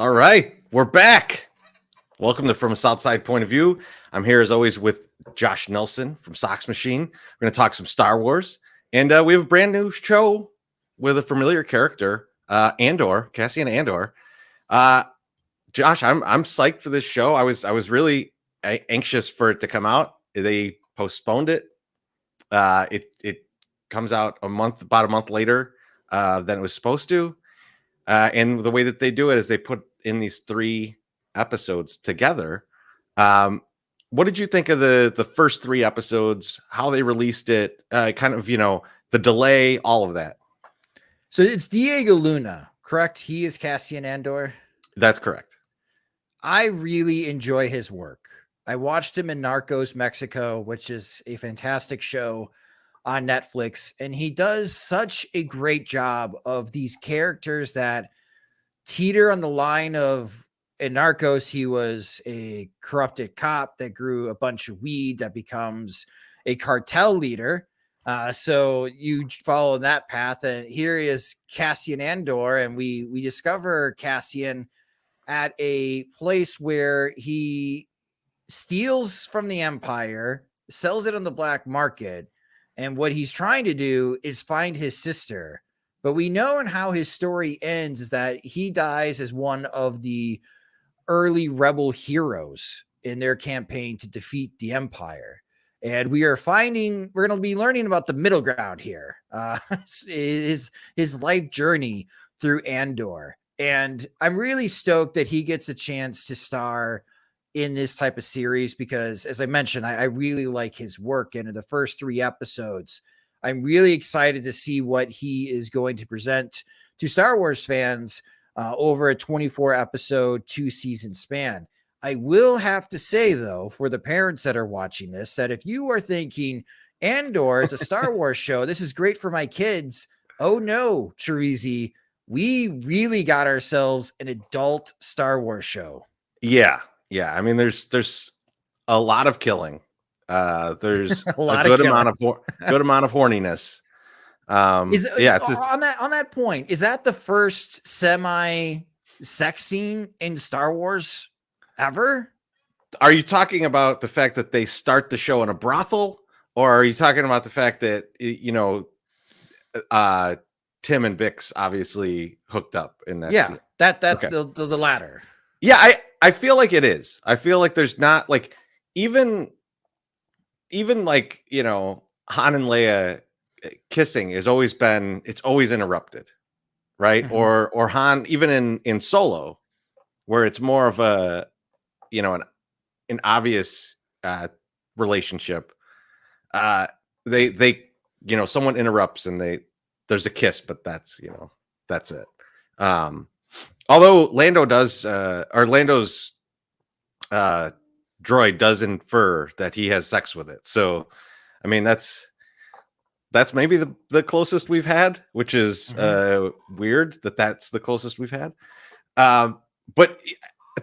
All right, we're back. Welcome to From a Southside Point of View. I'm here as always with Josh Nelson from Sox Machine. We're going to talk some Star Wars, and we have a brand new show with a familiar character, Andor, Cassian Andor. Josh, I'm psyched for this show. I was really anxious for it to come out. They postponed it. It comes out about a month later than it was supposed to. And the way that they do it is they put in these 3 episodes together. What did you think of the first 3 episodes? How they released it? Kind of, the delay, all of that. So it's Diego Luna, correct? He is Cassian Andor. That's correct. I really enjoy his work. I watched him in Narcos Mexico, which is a fantastic show on Netflix, and he does such a great job of these characters that teeter on the line of, in Narcos, he was a corrupted cop that grew a bunch of weed that becomes a cartel leader. So you follow that path, and here is Cassian Andor, and we discover Cassian at a place where he steals from the Empire, sells it on the black market, and what he's trying to do is find his sister. But we know in how his story ends is that he dies as one of the early rebel heroes in their campaign to defeat the Empire. And we're going to be learning about the middle ground here, his life journey through Andor. And I'm really stoked that he gets a chance to star in this type of series because, as I mentioned, I really like his work. And in the first 3 episodes, I'm really excited to see what he is going to present to Star Wars fans over a 24 episode, 2-season span. I will have to say, though, for the parents that are watching this, that if you are thinking Andor, it's a Star Wars show, this is great for my kids. Oh no, Cherizi, we really got ourselves an adult Star Wars show. Yeah. I mean, there's a lot of killing. There's a good amount of horniness. On that point, is that the first semi sex scene in Star Wars ever? Are you talking about the fact that they start the show in a brothel, or are you talking about the fact that Tim and Bix obviously hooked up in that scene? Okay. The latter. Yeah, I feel like it is. I feel like there's not like even like, Han and Leia kissing it's always interrupted, right? Mm-hmm. Or Han, even in Solo, where it's more of a, an obvious relationship. They someone interrupts and there's a kiss, but that's it. Although Lando's droid does infer that he has sex with it. So, I mean, that's maybe the closest we've had, which is weird that's the closest we've had. But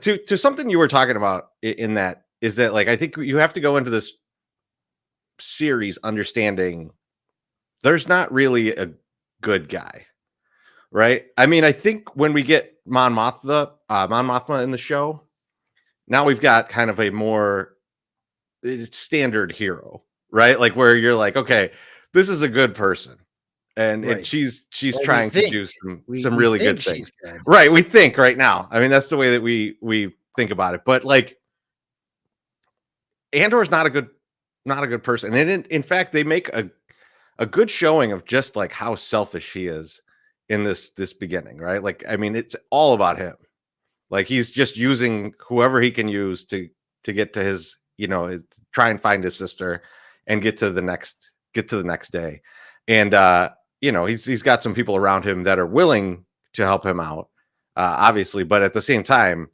to something you were talking about in that is that, like, I think you have to go into this series understanding there's not really a good guy. Right. I mean, I think when we get Mon Mothma in the show, now we've got kind of a more standard hero, right? Like where you're like, okay, this is a good person, and she's trying to do some really good things, right? We think right now. I mean, that's the way that we think about it. But like, Andor's not a good person, and in fact, they make a good showing of just like how selfish he is in this beginning, right? Like, I mean, it's all about him. Like, he's just using whoever he can use to get to his, try and find his sister and get to the next day. And he's got some people around him that are willing to help him out, obviously, but at the same time,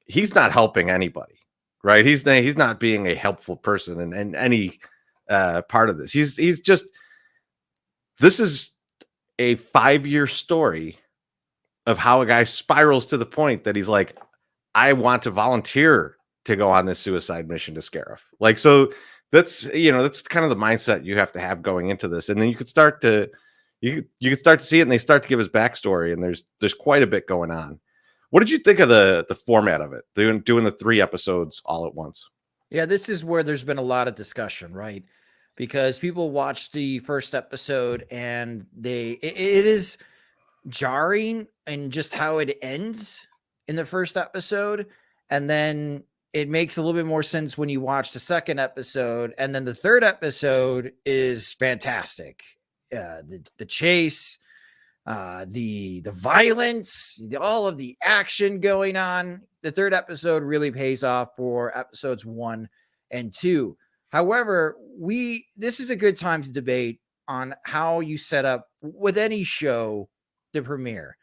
he's not helping anybody, right? He's not being a helpful person in any part of this. This is a 5-year story of how a guy spirals to the point that he's like, I want to volunteer to go on this suicide mission to Scarif. Like, so that's kind of the mindset you have to have going into this. And then you could start to see it, and they start to give his backstory, and there's quite a bit going on. What did you think of the format of it? Doing the 3 episodes all at once? Yeah, this is where there's been a lot of discussion, right? Because people watch the first episode and it is jarring and just how it ends in the first episode, and then it makes a little bit more sense when you watch the second episode, and then the third episode is fantastic. The chase, the violence, all of the action going on. The third episode really pays off for episodes 1 and 2. However, this is a good time to debate on how you set up with any show the premiere.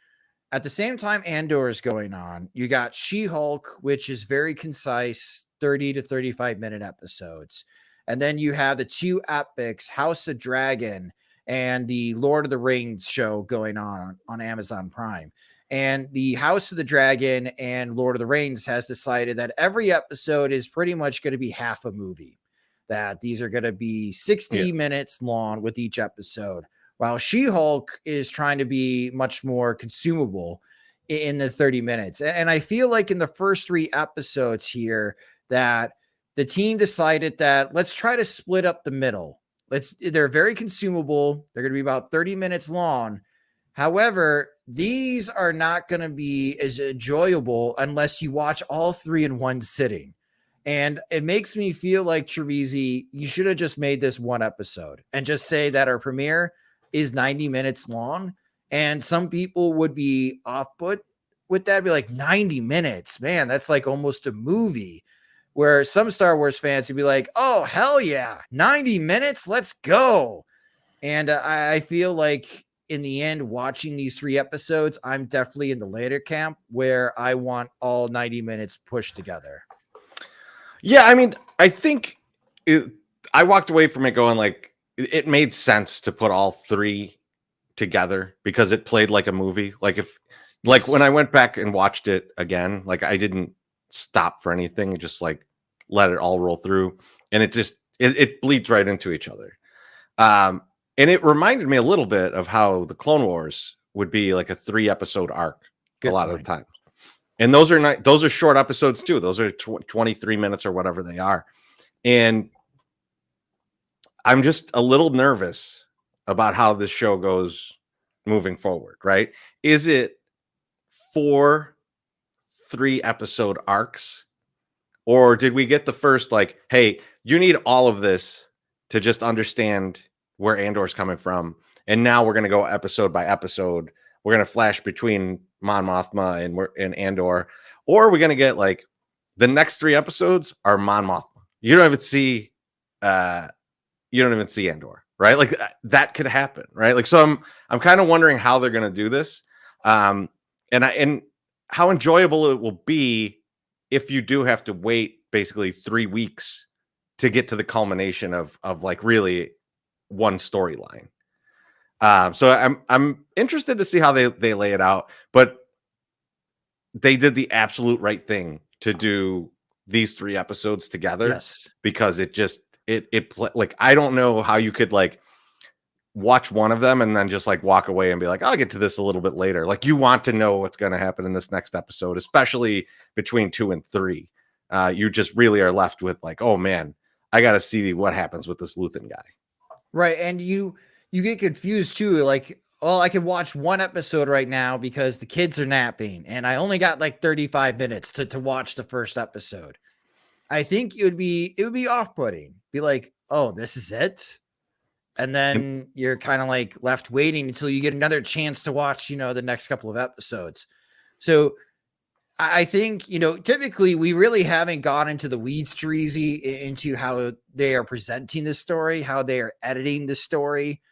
At the same time Andor is going on, you got She-Hulk, which is very concise, 30 to 35-minute episodes. And then you have the 2 epics, House of Dragon and the Lord of the Rings show going on Amazon Prime. And the House of the Dragon and Lord of the Rings has decided that every episode is pretty much going to be half a movie, that these are going to be 60 minutes long with each episode, while She-Hulk is trying to be much more consumable in the 30 minutes. And I feel like in the first 3 episodes here that the team decided that let's try to split up the middle. They're very consumable. They're going to be about 30 minutes long. However, these are not going to be as enjoyable unless you watch all 3 in one sitting. And it makes me feel like, Trevisi, you should have just made this one episode and just say that our premiere is 90 minutes long. And some people would be off put with that, be like, 90 minutes, man, that's like almost a movie. Where some Star Wars fans would be like, oh, hell yeah, 90 minutes, let's go. And I feel like in the end, watching these 3 episodes, I'm definitely in the later camp where I want all 90 minutes pushed together. Yeah, I mean, I think I walked away from it going like, it made sense to put all 3 together because it played like a movie. Like when I went back and watched it again, like I didn't stop for anything, just like let it all roll through, and it bleeds right into each other. And it reminded me a little bit of how the Clone Wars would be like a 3 episode arc. Good a lot point. Of the time. And those are short episodes too. Those are 23 minutes or whatever they are. And I'm just a little nervous about how this show goes moving forward, right? Is it 4 3-episode arcs? Or did we get the first, like, hey, you need all of this to just understand where Andor's coming from. And now we're going to go episode by episode. We're going to flash between Mon Mothma and Andor. Or are we going to get, like, the next 3 episodes are Mon Mothma. You don't even see Andor, right? Like that could happen, right? Like, so I'm kind of wondering how they're going to do this. And how enjoyable it will be if you do have to wait basically 3 weeks to get to the culmination of like really one storyline. So I'm interested to see how they lay it out, but they did the absolute right thing to do these 3 episodes together. Yes. Because it just like, I don't know how you could like watch one of them and then just like walk away and be like, I'll get to this a little bit later. Like, you want to know what's going to happen in this next episode, especially between 2 and 3. You just really are left with like, oh man, I got to see what happens with this Luthen guy. Right. And you get confused too. Like, oh, I can watch one episode right now because the kids are napping and I only got like 35 minutes to watch the first episode. I think it would be off-putting. Be like, oh, this is it. And then you're kind of like left waiting until you get another chance to watch, the next couple of episodes. So I think, typically we really haven't gone into the weeds, Terezi, into how they are presenting the story, how they are editing the story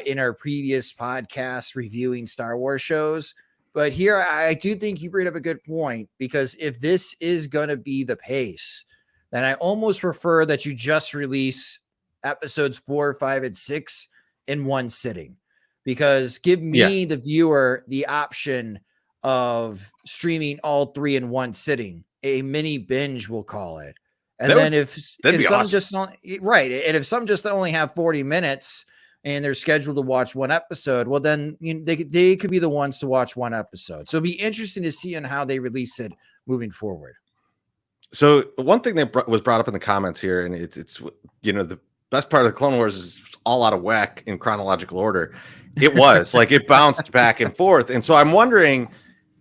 in our previous podcasts reviewing Star Wars shows. But here, I do think you bring up a good point, because if this is going to be the pace, then I almost prefer that you just release episodes 4, 5, and 6 in one sitting, because give me the viewer the option of streaming all 3 in one sitting, a mini binge, we'll call it. And then if some awesome. Just don't, right, and if some just only have 40 minutes, and they're scheduled to watch one episode, well, then they could be the ones to watch one episode. So it'll be interesting to see on how they release it moving forward. So one thing that was brought up in the comments here, and it's the best part of the Clone Wars is all out of whack in chronological order. It was like it bounced back and forth, and so I'm wondering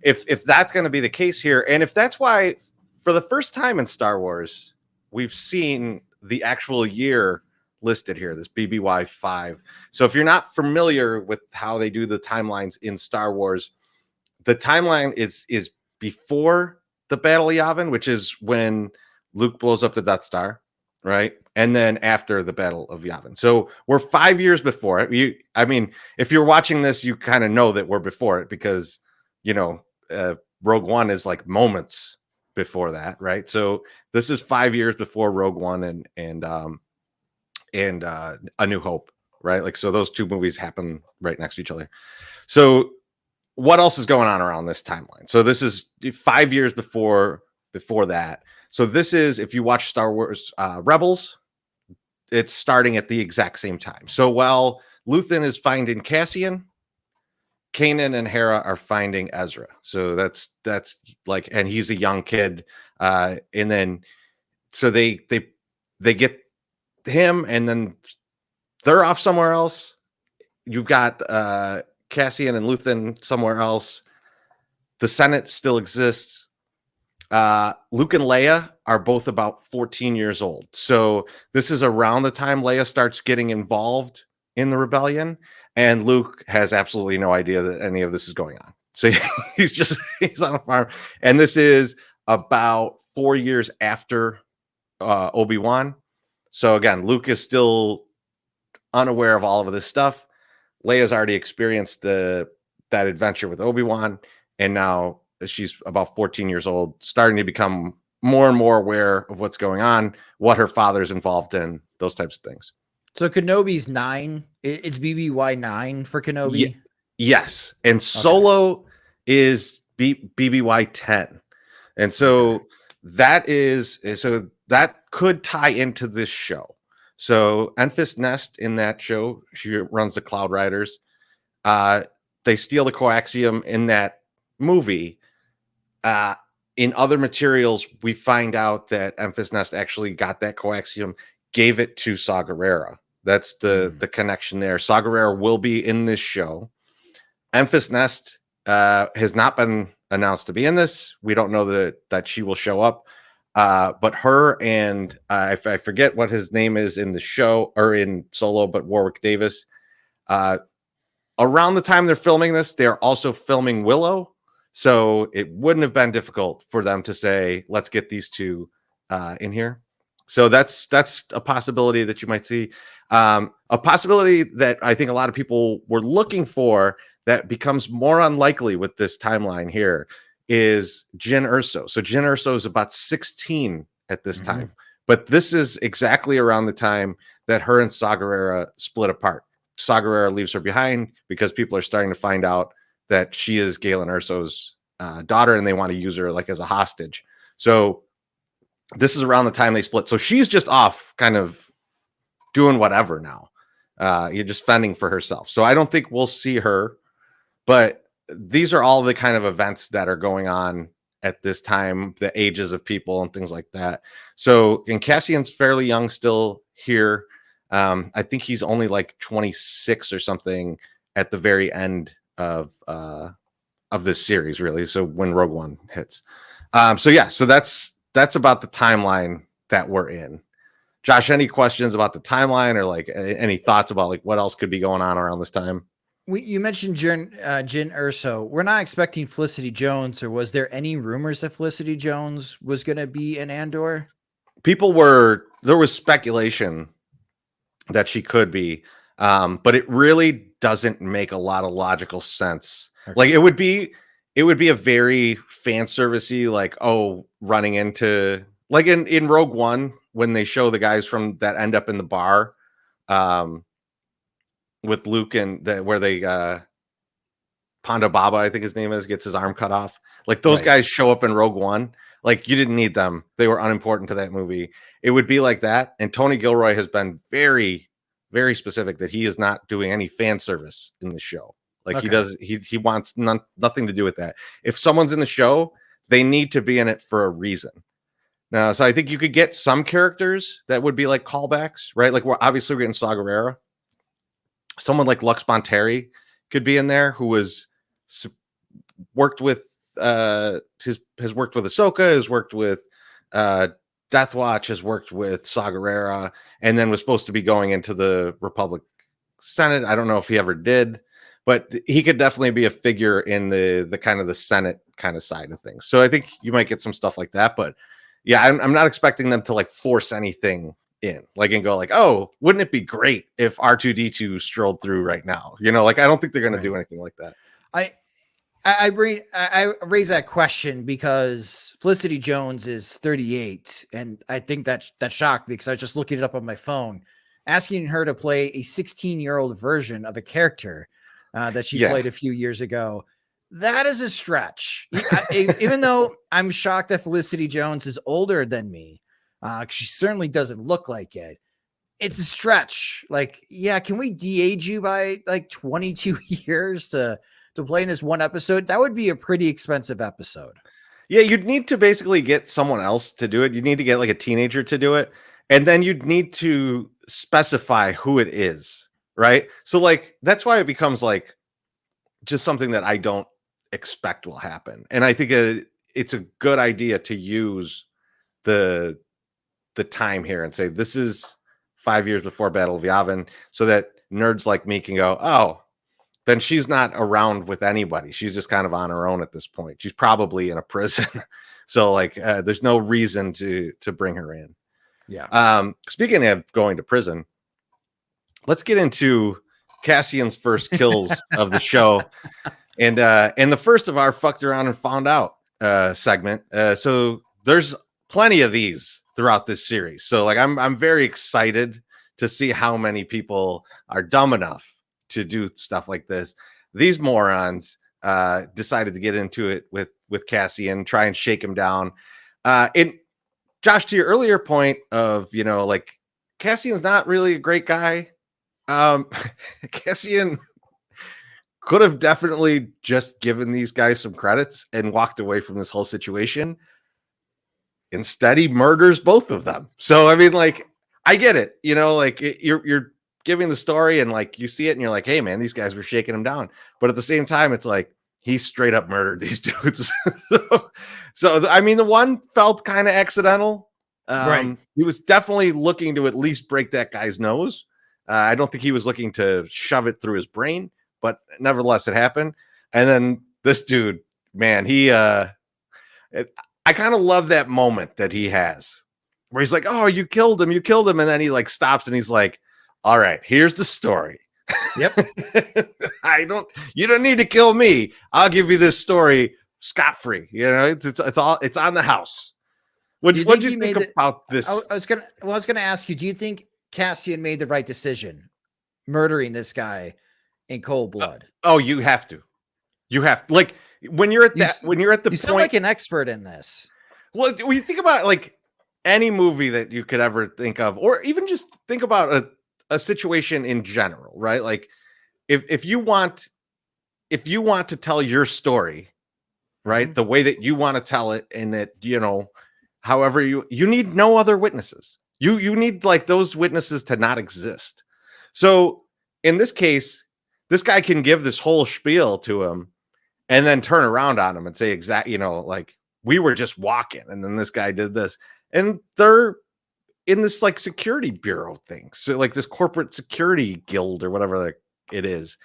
if that's going to be the case here, and if that's why for the first time in Star Wars we've seen the actual year listed here, this BBY 5. So if you're not familiar with how they do the timelines in Star Wars, the timeline is before the Battle of Yavin, which is when Luke blows up the Death Star, right? And then after the Battle of Yavin. So we're 5 years before it. If you're watching this, you kind of know that we're before it because, Rogue One is like moments before that, right? So this is 5 years before Rogue One and A New Hope, right? Like, so those two movies happen right next to each other. So what else is going on around this timeline? So this is 5 years before that. So this is, if you watch Star Wars Rebels, it's starting at the exact same time. So while Luthen is finding Cassian, Kanan and Hera are finding Ezra. So that's like, and he's a young kid. And then so they get him, and then they're off somewhere else. You've got Cassian and Luthen somewhere else. The Senate still exists. Luke and Leia are both about 14 years old. So this is around the time Leia starts getting involved in the rebellion, and Luke has absolutely no idea that any of this is going on. So he's on a farm, and this is about 4 years after Obi-Wan. So again, Luke is still unaware of all of this stuff. Leia's already experienced that adventure with Obi-Wan, and now she's about 14 years old, starting to become more and more aware of what's going on, what her father's involved in, those types of things. So Kenobi's 9. It's BBY 9 for Kenobi? Yes. And Solo is BBY 10. And so that could tie into this show. So Enfys Nest in that show, she runs the Cloud Riders. They steal the coaxium in that movie. In other materials, we find out that Enfys Nest actually got that coaxium, gave it to Saw Gerrera. That's the connection there. Saw Gerrera will be in this show. Enfys Nest has not been announced to be in this. We don't know that she will show up. But her and I forget what his name is in the show or in Solo, but Warwick Davis. Around the time they're filming this, they're also filming Willow. So it wouldn't have been difficult for them to say, let's get these two in here. So that's a possibility that you might see. A possibility that I think a lot of people were looking for that becomes more unlikely with this timeline here is Jyn Erso. So Jyn Erso is about 16 at this time, but this is exactly around the time that her and Saw Gerrera split apart. Saw Gerrera leaves her behind because people are starting to find out that she is Galen Erso's daughter, and they want to use her like as a hostage. So this is around the time they split. So she's just off kind of doing whatever now. You're just fending for herself. So I don't think we'll see her, but these are all the kind of events that are going on at this time, the ages of people and things like that. So, and Cassian's fairly young still here. I think he's only like 26 or something at the very end of this series, really. So when Rogue One hits. So that's about the timeline that we're in. Josh, any questions about the timeline or like any thoughts about like what else could be going on around this time? You mentioned Jyn Erso. We're not expecting Felicity Jones, or was there any rumors that Felicity Jones was going to be in Andor? There was speculation that she could be, but it really doesn't make a lot of logical sense. Okay. Like it would be a very fan servicey, like, running into like in Rogue One when they show the guys from that end up in the bar, with Luke and where they Ponda Baba, I think his name is, gets his arm cut off. Like those guys show up in Rogue One. Like you didn't need them. They were unimportant to that movie. It would be like that. And Tony Gilroy has been very very specific that he is not doing any fan service in the show. Like Okay. he wants nothing to do with that. If someone's in the show, they need to be in it for a reason. Now, so I think you could get some characters that would be like callbacks, right? Like we're obviously getting Saw Gerrera. Someone like Lux Bonteri could be in there, who was worked with has worked with Ahsoka, has worked with Death Watch, has worked with Saw Gerrera, and then was supposed to be going into the Republic Senate. I don't know if he ever did, but he could definitely be a figure in the kind of the Senate kind of side of things. So I think you might get some stuff like that. But yeah, I'm not expecting them to like force anything in, like, and go like, oh, wouldn't it be great if R2D2 strolled through right now? You know, like I don't think they're going to do anything like that. I raise that question because Felicity Jones is 38, and I think that shocked me because I was just looking it up on my phone, asking her to play a 16-year-old version of a character that she played a few years ago. That is a stretch. Even though I'm shocked that Felicity Jones is older than me, she certainly doesn't look like it. It's a stretch. Like, yeah, can we de-age you by like 22 years to play in this one episode? That would be a pretty expensive episode. Yeah, you'd need to basically get someone else to do it. You need to get like a teenager to do it. And then you'd need to specify who it is, right? So like that's why it becomes like just something that I don't expect will happen. And I think it's a good idea to use the time here and say this is 5 years before Battle of Yavin, so that nerds like me can go, oh, then she's not around with anybody. She's just kind of on her own at this point. She's probably in a prison. So like there's no reason to bring her in. Yeah. Speaking of going to prison, let's get into Cassian's first kills of the show. And the first of our fucked around and found out segment. So there's plenty of these throughout this series. So like I'm very excited to see how many people are dumb enough to do stuff like this. These morons decided to get into it with Cassian, try and shake him down. And Josh, to your earlier point of, you know, like Cassian's not really a great guy. Cassian could have definitely just given these guys some credits and walked away from this whole situation. Instead, he murders both of them. So, I mean, like, I get it. You know, like you're giving the story and like you see it and you're like, hey, man, these guys were shaking him down. But at the same time, it's like he straight up murdered these dudes. so I mean, the one felt kind of accidental. Right. He was definitely looking to at least break that guy's nose. I don't think he was looking to shove it through his brain, but nevertheless, it happened. And then this dude, man, I kind of love that moment that he has where he's like, oh, you killed him. And then he like stops and he's like, all right, here's the story. Yep. You don't need to kill me. I'll give you this story scot-free. You know, it's on the house. What do you think about this? I was gonna ask you, do you think Cassian made the right decision murdering this guy in cold blood? You have to. Like when you're at the you sound like an expert in this. Well, when you think about like any movie that you could ever think of, or even just think about a situation in general, right? Like if you want to tell your story, right, mm-hmm. the way that you want to tell it, and that, you know, however you need no other witnesses. You need like those witnesses to not exist. So in this case, this guy can give this whole spiel to him and then turn around on him and say you know, like, we were just walking and then this guy did this, and they're in this like security bureau thing. So like this corporate security guild or whatever like it is.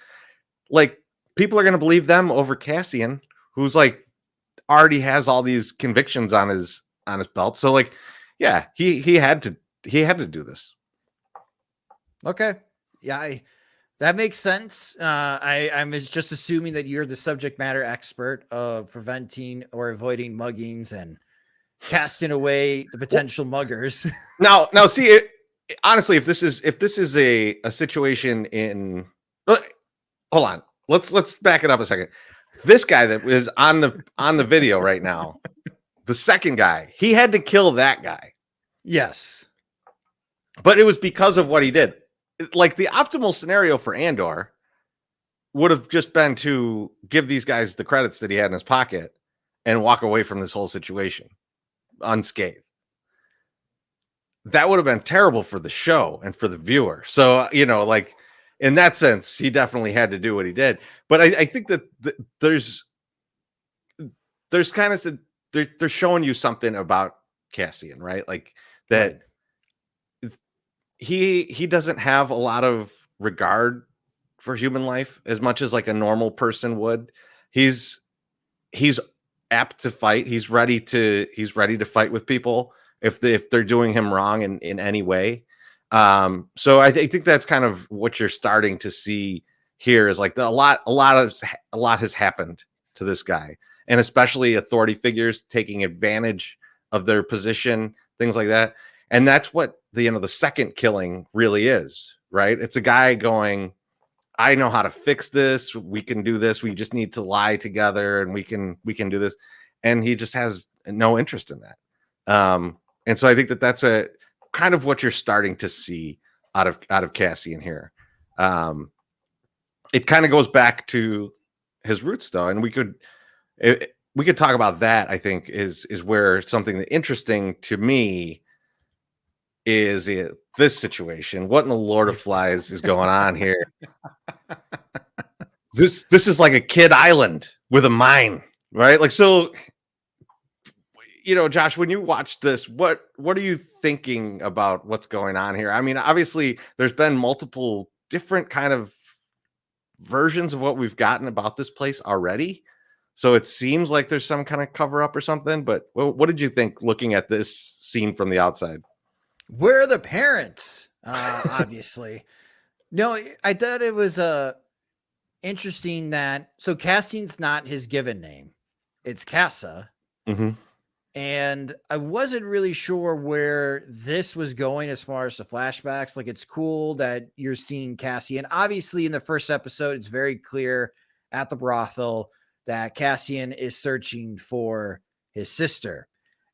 Like people are going to believe them over Cassian, who's like already has all these convictions on his belt. So like, yeah, he had to do this. Okay. Yeah, that makes sense. I'm just assuming that you're the subject matter expert of preventing or avoiding muggings and casting away the potential muggers. Now, see, honestly, if this is a situation in, hold on, let's back it up a second. This guy that is on the video right now, the second guy, he had to kill that guy. Yes, but it was because of what he did. like the optimal scenario for Andor would have just been to give these guys the credits that he had in his pocket and walk away from this whole situation unscathed. That would have been terrible for the show and for the viewer. So, like in that sense, he definitely had to do what he did. But I think that there's kind of they're showing you something about Cassian, right? Like Right. that he doesn't have a lot of regard for human life as much as like a normal person would. He's he's apt to fight. He's ready to fight with people if they're doing him wrong in any way. So I think that's kind of what you're starting to see here is like a lot has happened to this guy, and especially authority figures taking advantage of their position, things like that. And that's what the second killing really is, right? It's a guy going, I know how to fix this. We can do this. We just need to lie together and we can do this. And he just has no interest in that. And so I think that that's a kind of what you're starting to see out of Cassian here. It kind of goes back to his roots though. And we could talk about that. I think is where something that interesting to me is this situation. What in the Lord of Flies is going on here? This is like a kid island with a mine, right? Like, so, Josh, when you watch this, what are you thinking about what's going on here? I mean, obviously there's been multiple different kind of versions of what we've gotten about this place already. So it seems like there's some kind of cover up or something, but what did you think looking at this scene from the outside? Where are the parents? Obviously. No, I thought it was interesting that so Castian's not his given name. It's Casa. Mm-hmm. And I wasn't really sure where this was going as far as the flashbacks. Like, it's cool that you're seeing Cassian. Obviously, in the first episode, it's very clear at the brothel that Cassian is searching for his sister.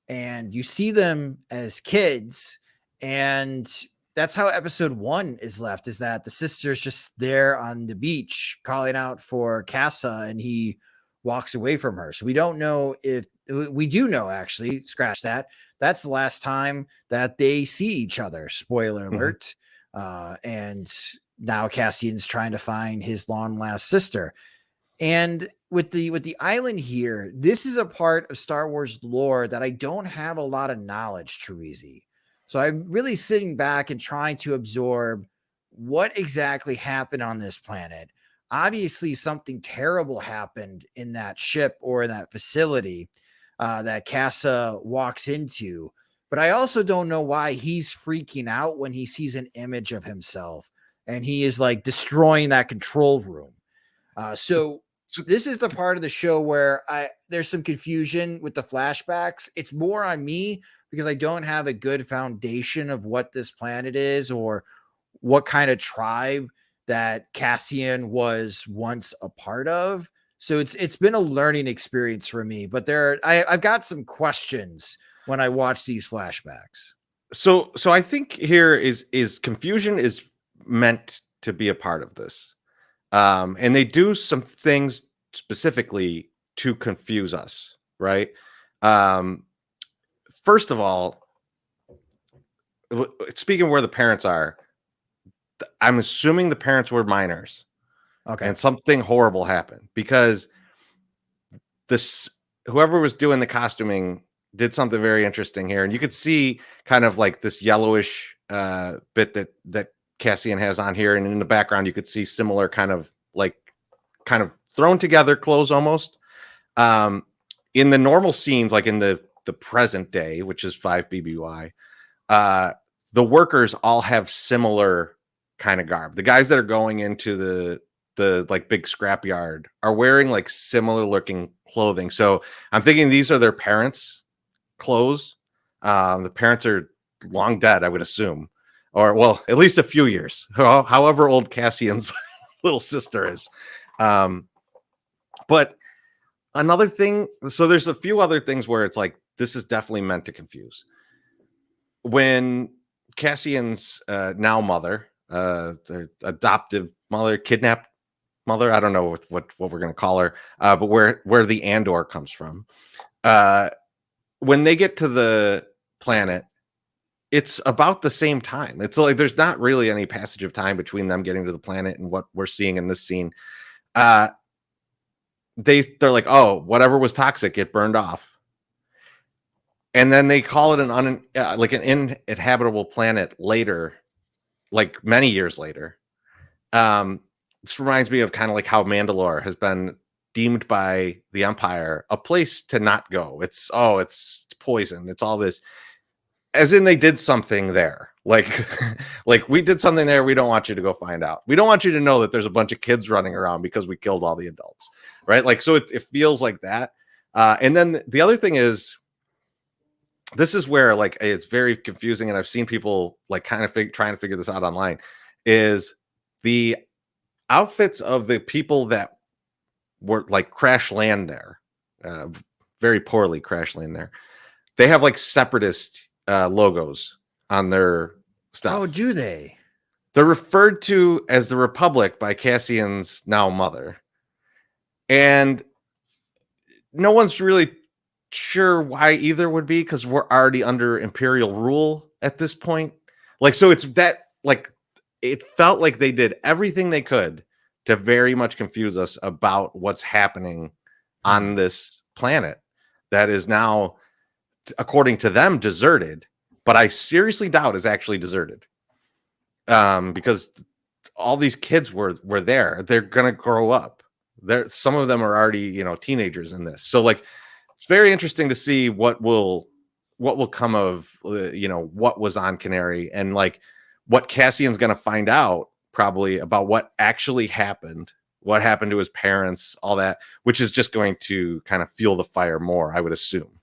And you see them as kids. And that's how episode 1 is left, is that the sister's just there on the beach calling out for Casa, and he walks away from her. So we don't know if we do know, actually, scratch that. That's the last time that they see each other. Spoiler alert. And now Cassian's trying to find his long lost sister. And with the island here, this is a part of Star Wars lore that I don't have a lot of knowledge, Terezi. So I'm really sitting back and trying to absorb what exactly happened on this planet. Obviously, something terrible happened in that ship or in that facility that Casa walks into. But I also don't know why he's freaking out when he sees an image of himself and he is like destroying that control room. So this is the part of the show where there's some confusion with the flashbacks. It's more on me because I don't have a good foundation of what this planet is or what kind of tribe that Cassian was once a part of. So it's been a learning experience for me. But I've got some questions when I watch these flashbacks. So I think here is confusion is meant to be a part of this. And they do some things specifically to confuse us, right? First of all, speaking of where the parents are, I'm assuming the parents were minors. Okay. And something horrible happened because this whoever was doing the costuming did something very interesting here. And you could see kind of like this yellowish bit that Cassian has on here. And in the background, you could see similar kind of thrown together clothes almost. In the normal scenes, like in the present day, which is 5 BBY, the workers all have similar kind of garb. The guys that are going into the like big scrapyard are wearing like similar looking clothing. So I'm thinking these are their parents' clothes. The parents are long dead, I would assume, or well, at least a few years, however old Cassian's little sister is. But another thing, so there's a few other things where it's like, this is definitely meant to confuse. When Cassian's now mother, their adoptive mother, kidnapped mother. I don't know what we're gonna call her, but where the Andor comes from. Uh, when they get to the planet, it's about the same time. It's like there's not really any passage of time between them getting to the planet and what we're seeing in this scene. Uh, they're like, oh, whatever was toxic, it burned off, and then they call it like an uninhabitable planet later, like many years later. This reminds me of kind of like how Mandalore has been deemed by the Empire a place to not go. It's poison. It's all this, as in they did something there. Like, like we did something there. We don't want you to go find out. We don't want you to know that there's a bunch of kids running around because we killed all the adults, right? Like, so it feels like that. And then the other thing is, this is where like it's very confusing, and I've seen people like kind of trying to figure this out online. Is the outfits of the people that were like crash land there, very poorly crash land there. They have like separatist logos on their stuff. Oh, do they? They're referred to as the Republic by Cassian's now mother, and no one's really sure why either would be, because we're already under Imperial rule at this point. Like, so it's that like it felt like they did everything they could to very much confuse us about what's happening on this planet that is now, according to them, deserted, but I seriously doubt is actually deserted. Because all these kids were there. They're gonna grow up. Some of them are already, teenagers in this. So like it's very interesting to see what will come of what was on Canary, and like what Cassian's gonna find out probably about what actually happened, what happened to his parents, all that, which is just going to kind of fuel the fire more, I would assume.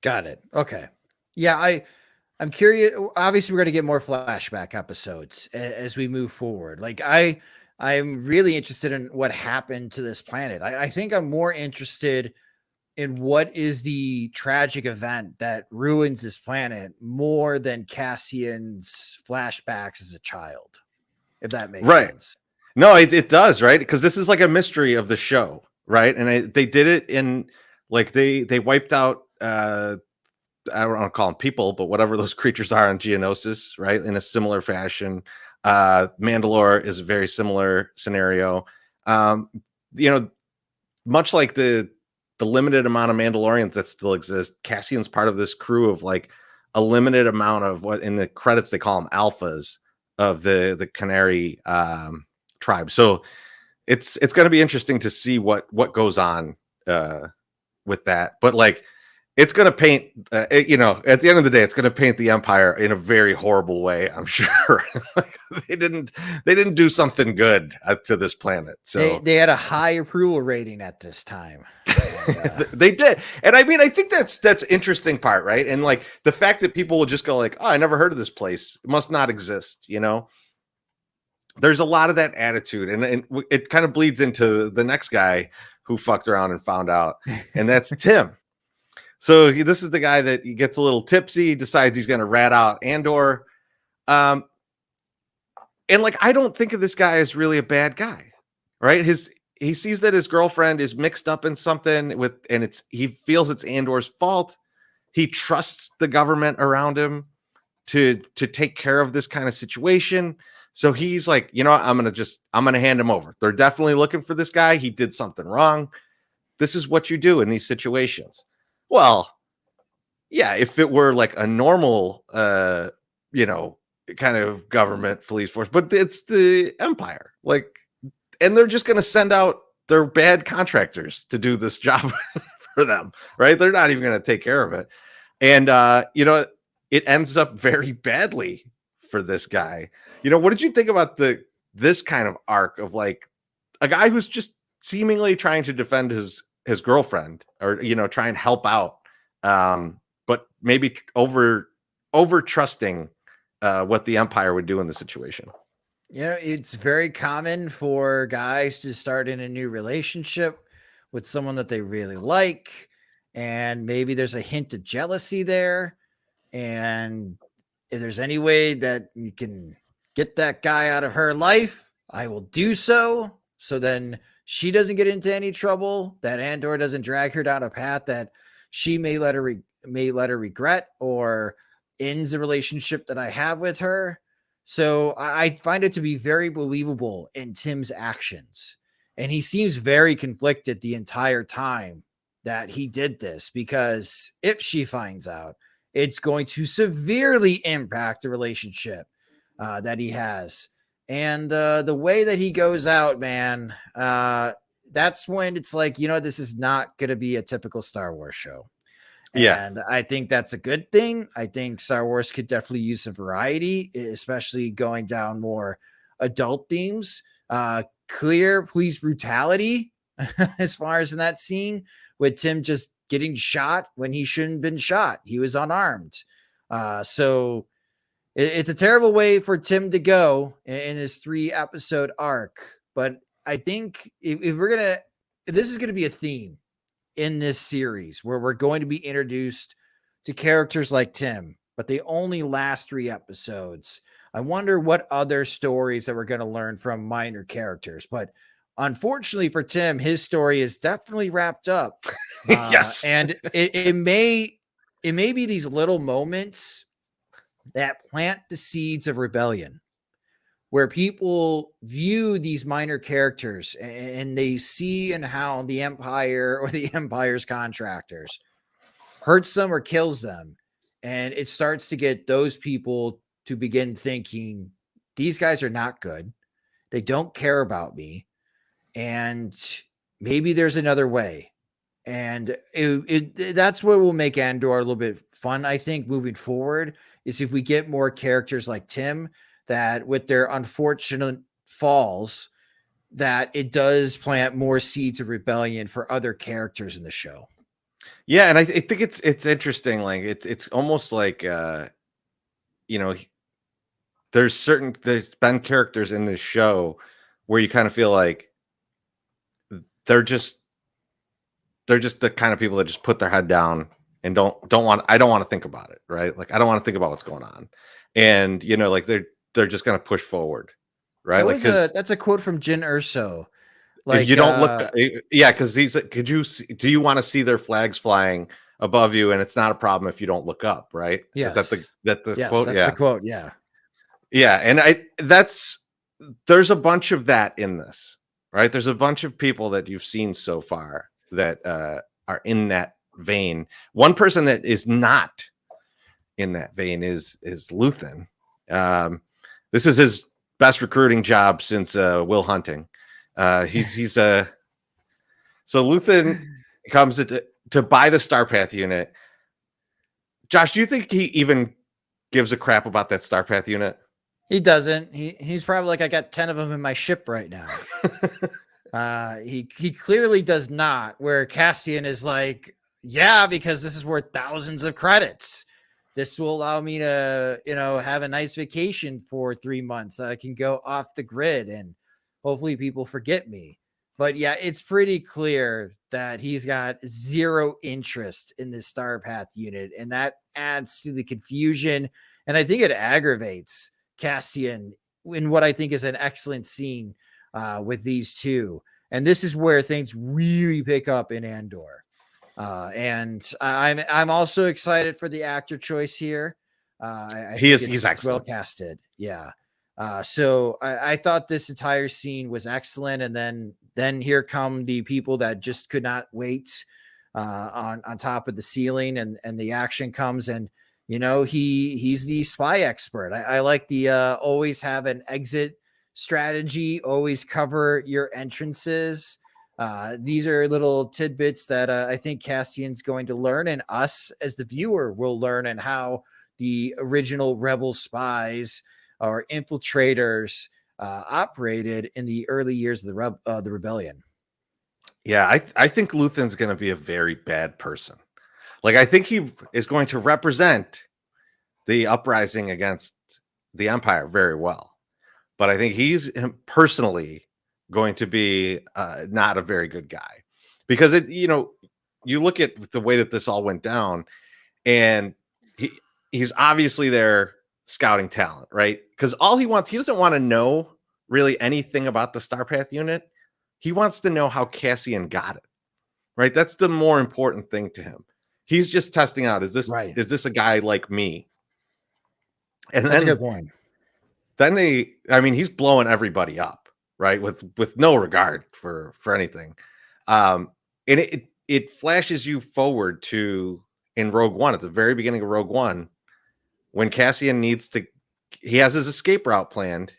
Got it. Okay. Yeah, I'm curious. Obviously, we're going to get more flashback episodes as we move forward. Like I'm really interested in what happened to this planet. I think I'm more interested in what is the tragic event that ruins this planet more than Cassian's flashbacks as a child, if that makes Right. sense. No, it does, right? Because this is like a mystery of the show, right? And they did it in like they wiped out I don't want to call them people, but whatever those creatures are on Geonosis, right? In a similar fashion. Mandalore is a very similar scenario. Um, much like the limited amount of Mandalorians that still exist, Cassian's part of this crew of like a limited amount of what in the credits they call them alphas of the Canary tribe. So it's going to be interesting to see what goes on with that. But like it's going to paint, at the end of the day, it's going to paint the Empire in a very horrible way. I'm sure like, they didn't do something good to this planet. So They had a high approval rating at this time. And, they did, and I mean, I think that's interesting part, right? And like the fact that people will just go like, "Oh, I never heard of this place. It must not exist." There's a lot of that attitude, and it kind of bleeds into the next guy who fucked around and found out, and that's Tim. So this is the guy that he gets a little tipsy, decides he's going to rat out Andor. And like, I don't think of this guy as really a bad guy, right? He sees that his girlfriend is mixed up in something and he feels it's Andor's fault. He trusts the government around him to take care of this kind of situation. So he's like, you know what? I'm going to hand him over. They're definitely looking for this guy. He did something wrong. This is what you do in these situations. Well, yeah, if it were like a normal, kind of government police force, but it's the Empire, like, and they're just going to send out their bad contractors to do this job for them, right? They're not even going to take care of it. And, it ends up very badly for this guy. What did you think about this kind of arc of like a guy who's just seemingly trying to defend his girlfriend or, try and help out, but maybe over trusting what the Empire would do in the situation? It's very common for guys to start in a new relationship with someone that they really like, and maybe there's a hint of jealousy there. And if there's any way that you can get that guy out of her life, I will do so. So then she doesn't get into any trouble, that Andor doesn't drag her down a path that she may let her regret, or ends the relationship that I have with her. So I find it to be very believable in Tim's actions. And he seems very conflicted the entire time that he did this, because if she finds out, it's going to severely impact the relationship that he has. And the way that he goes out, man, that's when it's like, this is not going to be a typical Star Wars show. Yeah. And I think that's a good thing. I think Star Wars could definitely use some variety, especially going down more adult themes. Clear police brutality, as far as in that scene with Tim just getting shot when he shouldn't have been shot. He was unarmed. So it's a terrible way for Tim to go in this 3-episode arc. But I think if this is going to be a theme in this series, where we're going to be introduced to characters like Tim, but they only last 3 episodes. I wonder what other stories that we're going to learn from minor characters. But unfortunately for Tim, his story is definitely wrapped up. Yes. And it may be these little moments that plant the seeds of rebellion, where people view these minor characters and they see and how the Empire or the Empire's contractors hurts them or kills them. And it starts to get those people to begin thinking, these guys are not good. They don't care about me. And maybe there's another way. And that's what will make Andor a little bit fun, I think, moving forward, is if we get more characters like Tim that, with their unfortunate falls, that it does plant more seeds of rebellion for other characters in the show. Yeah, and I think it's interesting. Like it's almost like there's been characters in this show where you kind of feel like they're just the kind of people that just put their head down and don't want to think about it, right? Like I don't want to think about what's going on, and like they're just gonna push forward, right? That's a quote from Jyn Erso. If you don't look, yeah, because do you want to see their flags flying above you, and it's not a problem if you don't look up, right? Yes. Is that the yes, quote? that's Yeah, the quote. Yeah. yeah, and there's a bunch of that in this, right? There's a bunch of people that you've seen so far that are in that vein. One person that is not in that vein is Luthen. This is his best recruiting job since Will Hunting. He's so Luthen comes to buy the Starpath unit. Josh, do you think he even gives a crap about that Starpath unit? He doesn't. He's probably like, I got 10 of them in my ship right now. He clearly does not. Where Cassian is like, yeah, because this is worth thousands of credits. This will allow me to, have a nice vacation for 3 months. I can go off the grid and hopefully people forget me. But yeah, it's pretty clear that he's got zero interest in this Starpath unit, and that adds to the confusion. And I think it aggravates Cassian in what I think is an excellent scene with these two. And this is where things really pick up in Andor. And I'm also excited for the actor choice here. He's excellent. Well casted. Yeah. So I thought this entire scene was excellent. And then here come the people that just could not wait on top of the ceiling, and the action comes, and he's the spy expert. I like the always have an exit strategy, always cover your entrances. These are little tidbits that I think Cassian's going to learn, and us as the viewer will learn, and how the original rebel spies or infiltrators operated in the early years of the rebellion. Yeah, I think Luthen's going to be a very bad person. Like, I think he is going to represent the uprising against the Empire very well. But I think he's personally going to be not a very good guy. Because, you look at the way that this all went down, and he's obviously there scouting talent, right? Because he doesn't want to know really anything about the Starpath unit. He wants to know how Cassian got it, right? That's the more important thing to him. He's just testing out, Right. is this a guy like me? And That's a good point. then he's blowing everybody up, right? With no regard for anything. And it flashes you forward to in Rogue One, at the very beginning of Rogue One, when Cassian he has his escape route planned,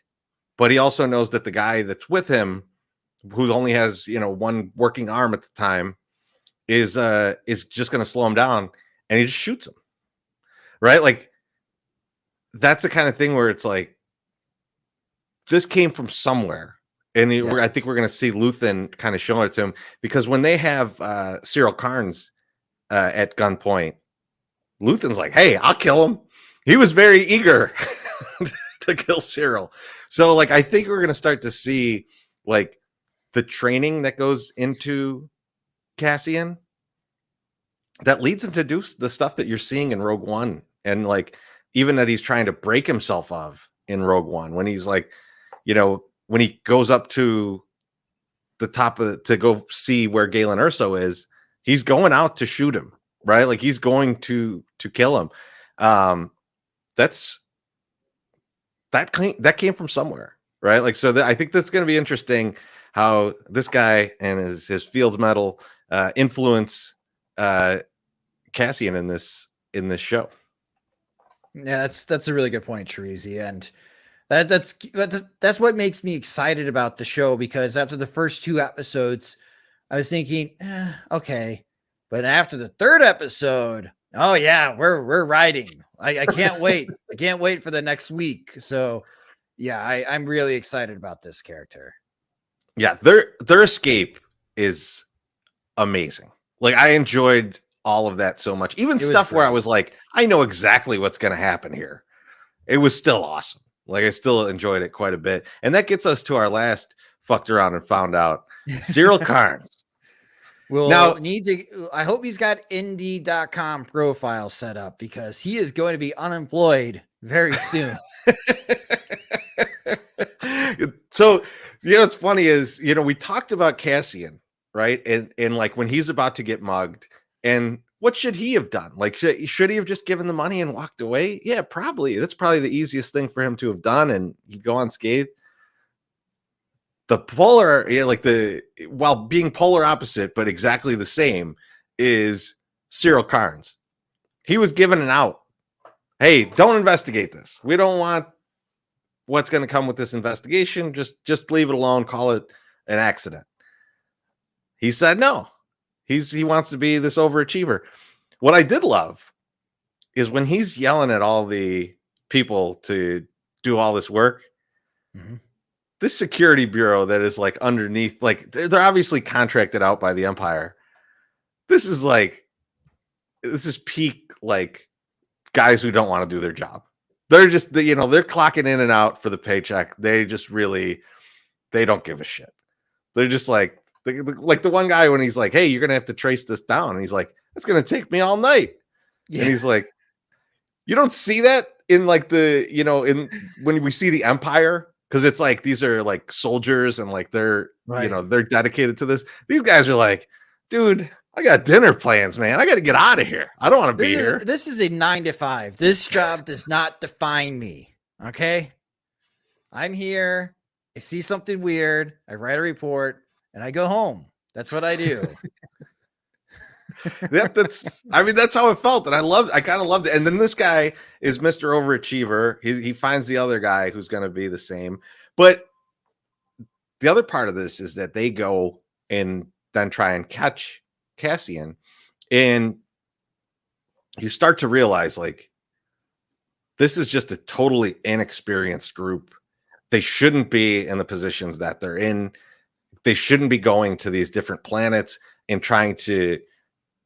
but he also knows that the guy that's with him, who only has, one working arm at the time, is just going to slow him down, and he just shoots him. Right? Like, that's the kind of thing where it's like, this came from somewhere. And I think we're going to see Luthen kind of showing it to him, because when they have Cyril Karns at gunpoint, Luthen's like, hey, I'll kill him. He was very eager to kill Cyril. So, like, I think we're going to start to see, like, the training that goes into Cassian that leads him to do the stuff that you're seeing in Rogue One. And, like, even that he's trying to break himself of in Rogue One, when he's like, when he goes up to the top to go see where Galen Erso is, he's going out to shoot him, right? Like, he's going to kill him. That came from somewhere, right? Like, so I think that's going to be interesting how this guy and his Fields Medal influence Cassian in this show. Yeah, that's a really good point, Teresi, and that's what makes me excited about the show, because after the first 2 episodes, I was thinking, okay, but after the 3rd episode, oh yeah, we're riding. I can't wait. I can't wait for the next week. So yeah, I'm really excited about this character. Yeah, their escape is amazing. Like, I enjoyed all of that so much. Even stuff where I was like, I know exactly what's going to happen here. It was still awesome. Like, I still enjoyed it quite a bit. And that gets us to our last fucked around and found out. Cyril Karns. I hope he's got Indy.com profile set up, because he is going to be unemployed very soon. So, what's funny is, we talked about Cassian, right? And like, when he's about to get mugged, and what should he have done? Like, should he have just given the money and walked away? Yeah, probably. That's probably the easiest thing for him to have done, and you go unscathed. The polar, while being polar opposite, but exactly the same, is Cyril Karns. He was given an out. Hey, don't investigate this. We don't want what's going to come with this investigation. Just leave it alone. Call it an accident. He said no. He wants to be this overachiever. What I did love is when he's yelling at all the people to do all this work. Mm-hmm. This security bureau that is like underneath, like, they're obviously contracted out by the Empire. This is peak, like, guys who don't want to do their job. They're just, they're clocking in and out for the paycheck. They just really, they don't give a shit. They're just like the one guy, when he's like, hey, you're going to have to trace this down. And he's like, it's going to take me all night. Yeah. And he's like, you don't see that in, like, in when we see the Empire, because it's like, these are like soldiers, and like, they're, they're dedicated to this. These guys are like, dude, I got dinner plans, man. I got to get out of here. I don't want to be here. This is a 9 to 5. This job does not define me. Okay. I'm here. I see something weird. I write a report and I go home. That's what I do. That's how it felt. And I kind of loved it. And then this guy is Mr. Overachiever. He finds the other guy who's going to be the same. But the other part of this is that they go and then try and catch Cassian. And you start to realize, like, this is just a totally inexperienced group. They shouldn't be in the positions that they're in. They shouldn't be going to these different planets and trying to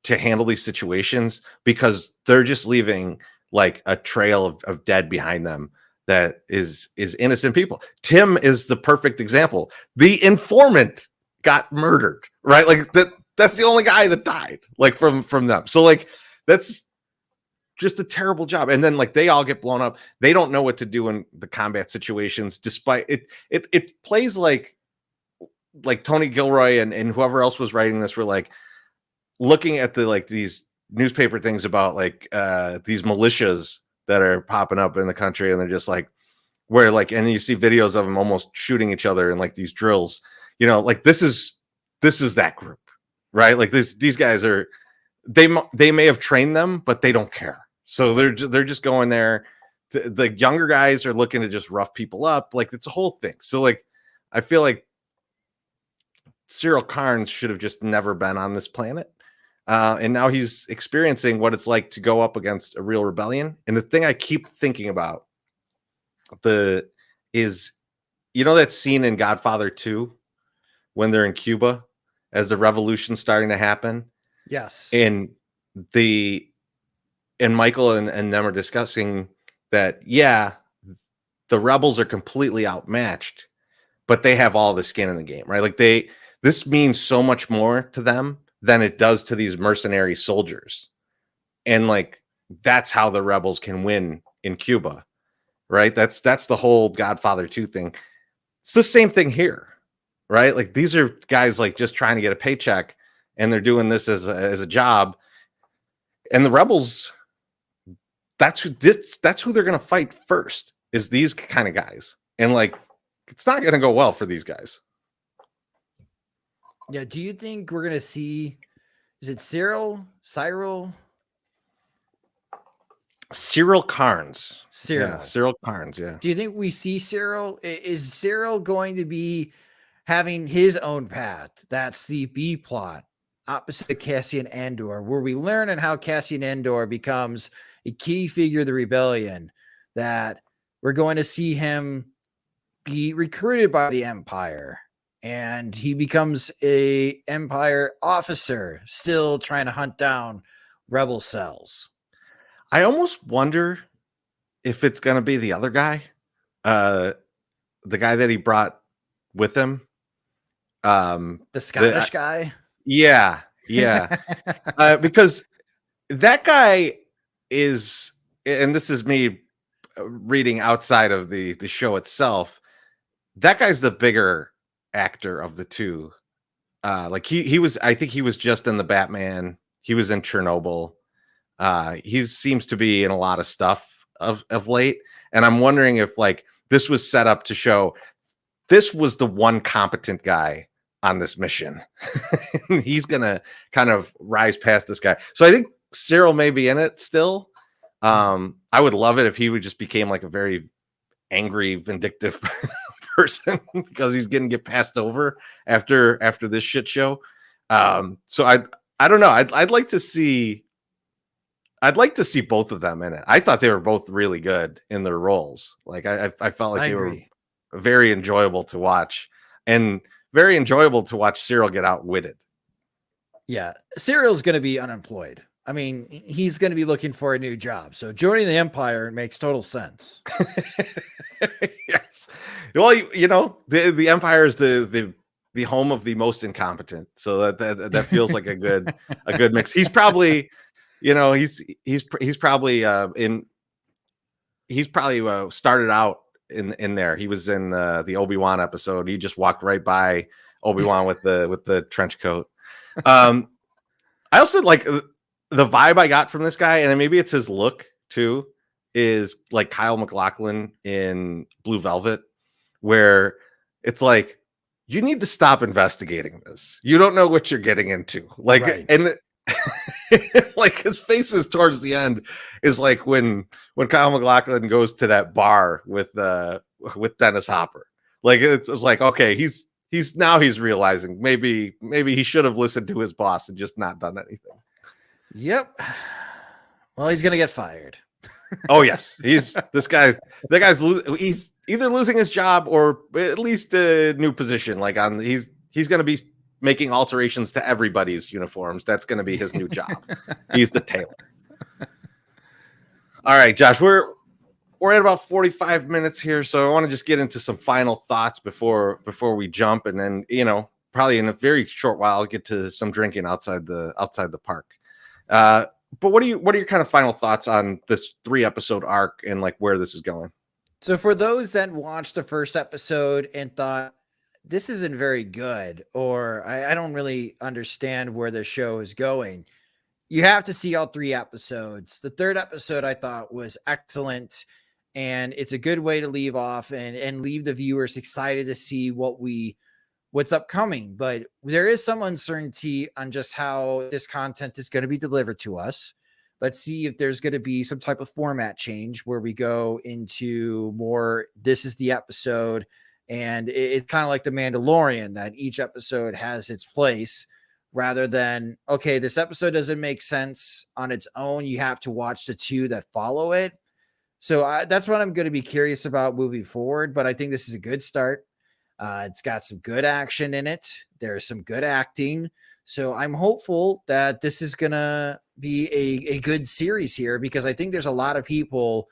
handle these situations, because they're just leaving, like, a trail of dead behind them that is innocent people. Tim is the perfect example. The informant got murdered, right? Like, that's the only guy that died, like, from them. So, like, that's just a terrible job. And then like they all get blown up. They don't know what to do in the combat situations, despite it plays like Tony Gilroy and whoever else was writing this were like looking at the like these newspaper things about like these militias that are popping up in the country, and they're just like where like, and you see videos of them almost shooting each other in like these drills, you know, like this is that group, right? Like these guys are, they may have trained them, but they don't care. So they're just going there. The younger guys are looking to just rough people up. Like it's a whole thing. So like, I feel like Cyril Karnes should have just never been on this planet. And now he's experiencing what it's like to go up against a real rebellion. And the thing I keep thinking about is, you know, that scene in Godfather 2 when they're in Cuba as the revolution's starting to happen. Yes. And Michael and them are discussing that, yeah, the rebels are completely outmatched, but they have all the skin in the game, right? Like this means so much more to them than it does to these mercenary soldiers. And like, that's how the rebels can win in Cuba, right? That's the whole Godfather 2 thing. It's the same thing here, right? Like these are guys like just trying to get a paycheck, and they're doing this as a job. And the rebels, that's who they're going to fight first, is these kind of guys. And like, it's not going to go well for these guys. Yeah. Do you think we're going to see, is it Cyril Karnes. Yeah, Cyril Karnes. Yeah. Do you think we see Cyril? Is Cyril going to be having his own path? That's the B plot opposite of Cassian Andor, where we learn and how Cassian Andor becomes a key figure of the rebellion, that we're going to see him be recruited by the Empire, and he becomes a Empire officer, still trying to hunt down rebel cells. I almost wonder if it's going to be the other guy, the guy that he brought with him. The Scottish guy? Yeah. Because that guy is, and this is me reading outside of the show itself, that guy's the bigger actor of the two. Like he was, I think he was just in the Batman. He was in Chernobyl. He seems to be in a lot of stuff of late. And I'm wondering if like this was set up to show this was the one competent guy on this mission. He's going to kind of rise past this guy. So I think Cyril may be in it still. I would love it if he would just became like a very angry, vindictive person because he's going to get passed over after this shit show. So I don't know. I'd like to see both of them in it. I thought they were both really good in their roles. Like I felt like they were very enjoyable to watch, and very enjoyable to watch Cyril get outwitted. Yeah, Cyril's going to be unemployed. I mean, he's going to be looking for a new job. So joining the Empire makes total sense. Yes. Well, you know, the Empire is the home of the most incompetent. So that feels like a good mix. He's probably, you know, he's probably started out in there. He was in the Obi-Wan episode. He just walked right by Obi-Wan with the trench coat. I also like the vibe I got from this guy, and maybe it's his look too, is like Kyle MacLachlan in Blue Velvet, where it's like, you need to stop investigating this. You don't know what you're getting into. Like, right. And like his faces towards the end is like when Kyle MacLachlan goes to that bar with Dennis Hopper. Like it's like, okay, he's realizing maybe he should have listened to his boss and just not done anything. Yep. Well, he's gonna get fired. Oh yes, he's either losing his job or at least a new position. Like he's gonna be making alterations to everybody's uniforms. That's gonna be his new job. He's the tailor. All right, Josh, we're at about 45 minutes here, so I want to just get into some final thoughts before we jump, and then, you know, probably in a very short while I'll get to some drinking outside the park. but what are your kind of final thoughts on this 3-episode arc and like where this is going? So for those that watched the first episode and thought this isn't very good, or I don't really understand where the show is going, you have to see all 3 episodes. The third episode I thought was excellent, and it's a good way to leave off and leave the viewers excited to see what's upcoming. But there is some uncertainty on just how this content is going to be delivered to us. Let's see if there's going to be some type of format change where we go into more, this is the episode. And it's kind of like the Mandalorian, that each episode has its place, rather than, okay, this episode doesn't make sense on its own. You have to watch the 2 that follow it. So that's what I'm going to be curious about moving forward. But I think this is a good start. It's got some good action in it. There's some good acting. So I'm hopeful that this is going to be a good series here, because I think there's a lot of people,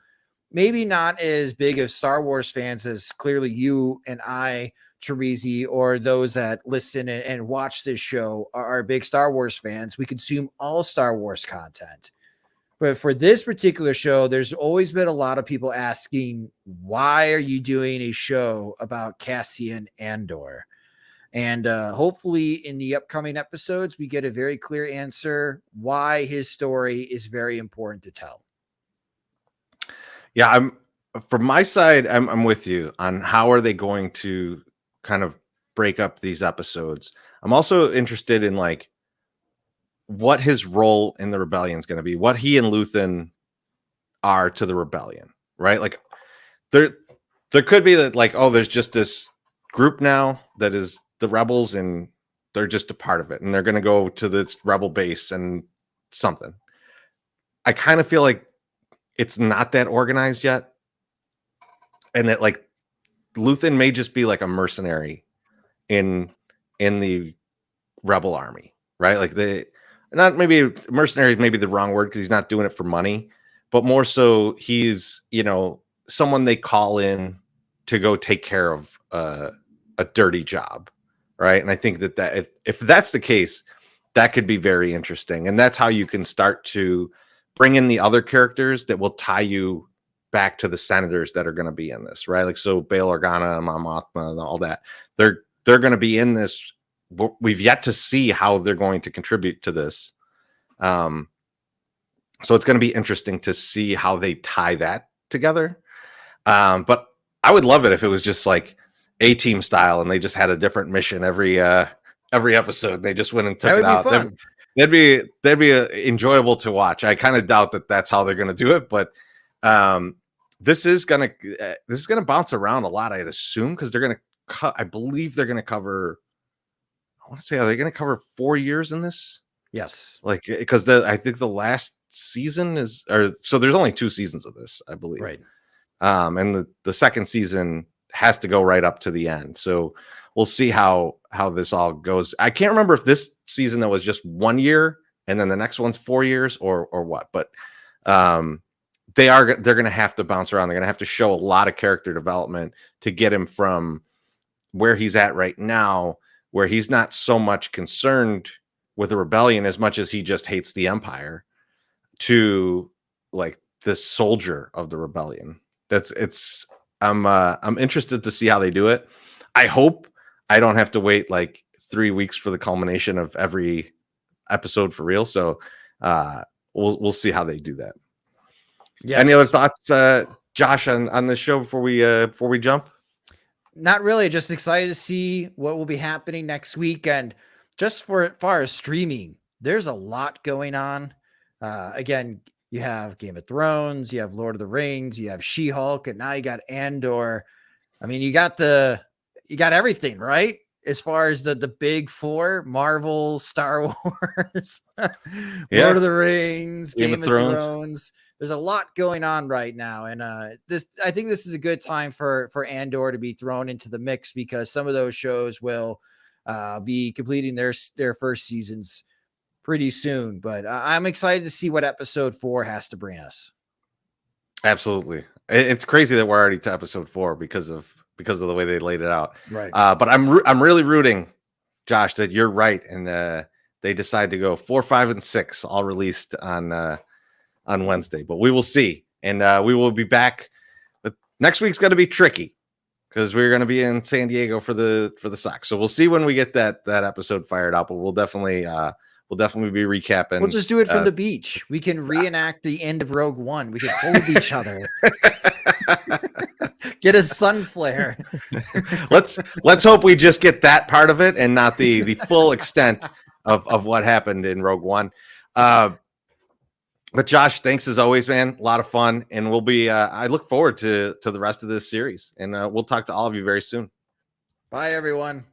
maybe not as big of Star Wars fans as clearly you and I, Terezi, or those that listen and watch this show are big Star Wars fans. We consume all Star Wars content. But for this particular show, there's always been a lot of people asking, why are you doing a show about Cassian Andor? And hopefully in the upcoming episodes, we get a very clear answer why his story is very important to tell. Yeah, from my side, I'm with you on how are they going to kind of break up these episodes. I'm also interested in like what his role in the rebellion is going to be, what he and Luthen are to the rebellion, right? Like there could be that like, oh, there's just this group now that is the rebels and they're just a part of it and they're going to go to this rebel base and something. I kind of feel like it's not that organized yet. And that like Luthen may just be like a mercenary in the rebel army, right? Like not maybe mercenary, maybe the wrong word, because he's not doing it for money, but more so he's, someone they call in to go take care of a dirty job, right? And I think that if that's the case, that could be very interesting. And that's how you can start to bring in the other characters that will tie you back to the senators that are going to be in this, right? Like, so Bail Organa, Mon Mothma, and all that, they're going to be in this. We've yet to see how they're going to contribute to this. So it's going to be interesting to see how they tie that together. But I would love it if it was just like A-Team style and they just had a different mission every episode. They just went and took it out. Fun. That'd be enjoyable to watch. I kind of doubt that that's how they're going to do it, but this is going to bounce around a lot, I'd assume, because they're going to I believe they're going to cover, I want to say, are they going to cover 4 years in this? Yes. Like, because I think the last season so there's only 2 seasons of this, I believe. Right. And the second season has to go right up to the end. So we'll see how this all goes. I can't remember if this season that was just 1 year and then the next one's 4 years or what, but they're going to have to bounce around. They're going to have to show a lot of character development to get him from where he's at right now, where he's not so much concerned with the rebellion as much as he just hates the Empire, to like the soldier of the rebellion. I'm interested to see how they do it. I hope I don't have to wait like 3 weeks for the culmination of every episode for real. So we'll see how they do that. Yes. Any other thoughts, Josh, on this show before we jump? Not really. Just excited to see what will be happening next week. And just as far as streaming, there's a lot going on. Again, you have Game of Thrones, you have Lord of the Rings, you have She-Hulk, and now you got Andor. I mean, you got everything, right? As far as the big four: Marvel, Star Wars, Lord of the Rings, Game of Thrones. There's a lot going on right now, and I think this is a good time for Andor to be thrown into the mix, because some of those shows will be completing their first seasons pretty soon. But I'm excited to see what episode 4 has to bring us. Absolutely, it's crazy that we're already to episode 4 because of the way they laid it out. Right. But I'm really rooting, Josh, that you're right, and that they decide to go 4, 5, and 6, all released on Wednesday. But we will see, and we will be back. But next week's going to be tricky because we're going to be in San Diego for the Sox. So we'll see when we get that episode fired up. But we'll definitely be recapping. We'll just do it from the beach. We can reenact the end of Rogue One. We can hold each other. Get a sun flare. Let's hope we just get that part of it and not the full extent of what happened in Rogue One. But Josh, thanks as always, man. A lot of fun, and we'll be. I look forward to the rest of this series, and we'll talk to all of you very soon. Bye, everyone.